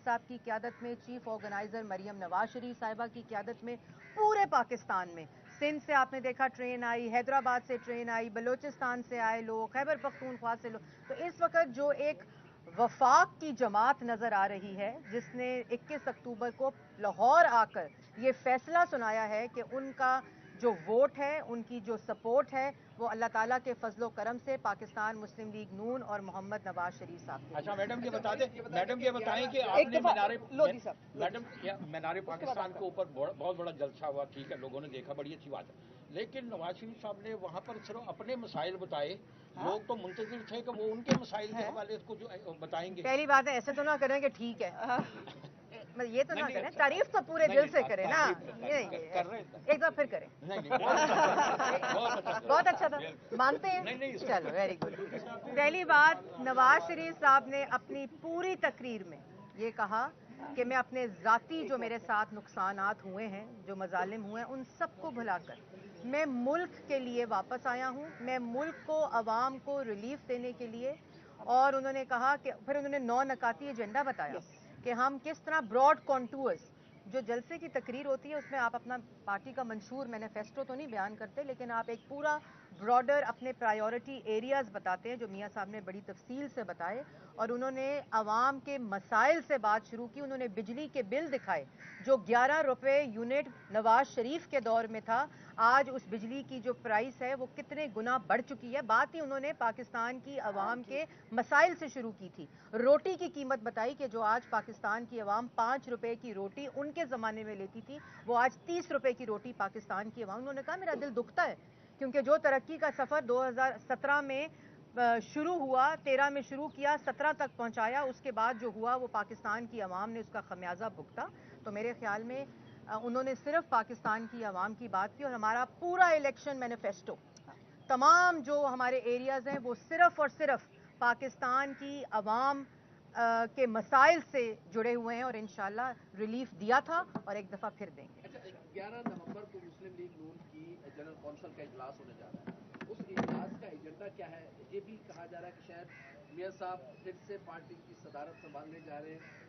صاحب کی قیادت میں, چیف آرگنائزر مریم نواز شریف صاحبہ کی قیادت میں, پورے پاکستان میں سندھ سے آپ نے دیکھا ٹرین آئی, حیدرآباد سے ٹرین آئی, بلوچستان سے آئے لوگ, خیبر پختونخوا سے لوگ. تو اس وقت جو ایک وفاق کی جماعت نظر آ رہی ہے جس نے 21 اکتوبر کو لاہور آ کر یہ فیصلہ سنایا ہے کہ ان کا جو ووٹ ہے, ان کی جو سپورٹ ہے, وہ اللہ تعالیٰ کے فضل و کرم سے پاکستان مسلم لیگ نون اور محمد نواز شریف صاحب کے. اچھا میڈم یہ بتا دیں, میڈم یہ بتائیں کہ آپ نے میڈم مینار پاکستان کے اوپر بہت بڑا جلسہ ہوا, ٹھیک ہے, لوگوں نے دیکھا, بڑی اچھی بات ہے, لیکن نواز شریف صاحب نے وہاں پر صرف اپنے مسائل بتائے. لوگ تو منتظر تھے کہ وہ ان کے مسائل کے حوالے کو جو بتائیں گے. پہلی بات ہے ایسے تو نہ کریں کہ ٹھیک ہے, یہ تو نہ کریں, تعریف تو پورے دل سے کریں نا, ایک دفعہ پھر کریں. بہت اچھا تھا, مانتے ہیں, چلو ویری گڈ. پہلی بات, نواز شریف صاحب نے اپنی پوری تقریر میں یہ کہا کہ میں اپنے ذاتی جو میرے ساتھ نقصانات ہوئے ہیں, جو مظالم ہوئے ہیں, ان سب کو بھلا کر میں ملک کے لیے واپس آیا ہوں, میں ملک کو, عوام کو ریلیف دینے کے لیے. اور انہوں نے کہا کہ پھر انہوں نے 9 نکاتی ایجنڈا بتایا کہ ہم کس طرح براڈ کانٹورز, جو جلسے کی تقریر ہوتی ہے اس میں آپ اپنا پارٹی کا منشور مینیفیسٹو تو نہیں بیان کرتے, لیکن آپ ایک پورا براڈر اپنے پرائیورٹی ایریاز بتاتے ہیں, جو میاں صاحب نے بڑی تفصیل سے بتائے. اور انہوں نے عوام کے مسائل سے بات شروع کی. انہوں نے بجلی کے بل دکھائے جو 11 روپے یونٹ نواز شریف کے دور میں تھا, آج اس بجلی کی جو پرائس ہے وہ کتنے گنا بڑھ چکی ہے. بات ہی انہوں نے پاکستان کی عوام کے مسائل سے شروع کی تھی. روٹی کی قیمت بتائی کہ جو آج پاکستان کی عوام 5 روپے کی روٹی ان کے زمانے میں لیتی تھی, وہ آج 30 روپے کی روٹی پاکستان کی عوام. انہوں نے کہا میرا دل دکھتا ہے کیونکہ جو ترقی کا سفر 2017 میں شروع ہوا, 13 میں شروع کیا, 17 تک پہنچایا, اس کے بعد جو ہوا وہ پاکستان کی عوام نے اس کا خمیازہ بھگتا. تو میرے خیال میں انہوں نے صرف پاکستان کی عوام کی بات کی, اور ہمارا پورا الیکشن مینیفیسٹو, تمام جو ہمارے ایریاز ہیں وہ صرف اور صرف پاکستان کی عوام کے مسائل سے جڑے ہوئے ہیں, اور انشاءاللہ ریلیف دیا تھا اور ایک دفعہ پھر دیں گے. 11 نومبر کو مسلم لیگ نون کی جنرل کونسل کا اجلاس ہونے جا رہا ہے, اس اجلاس کا ایجنڈا کیا ہے؟ یہ بھی کہا جا رہا ہے کہ شاید میاں صاحب پھر سے پارٹی کی صدارت سنبھالنے جا رہے ہیں.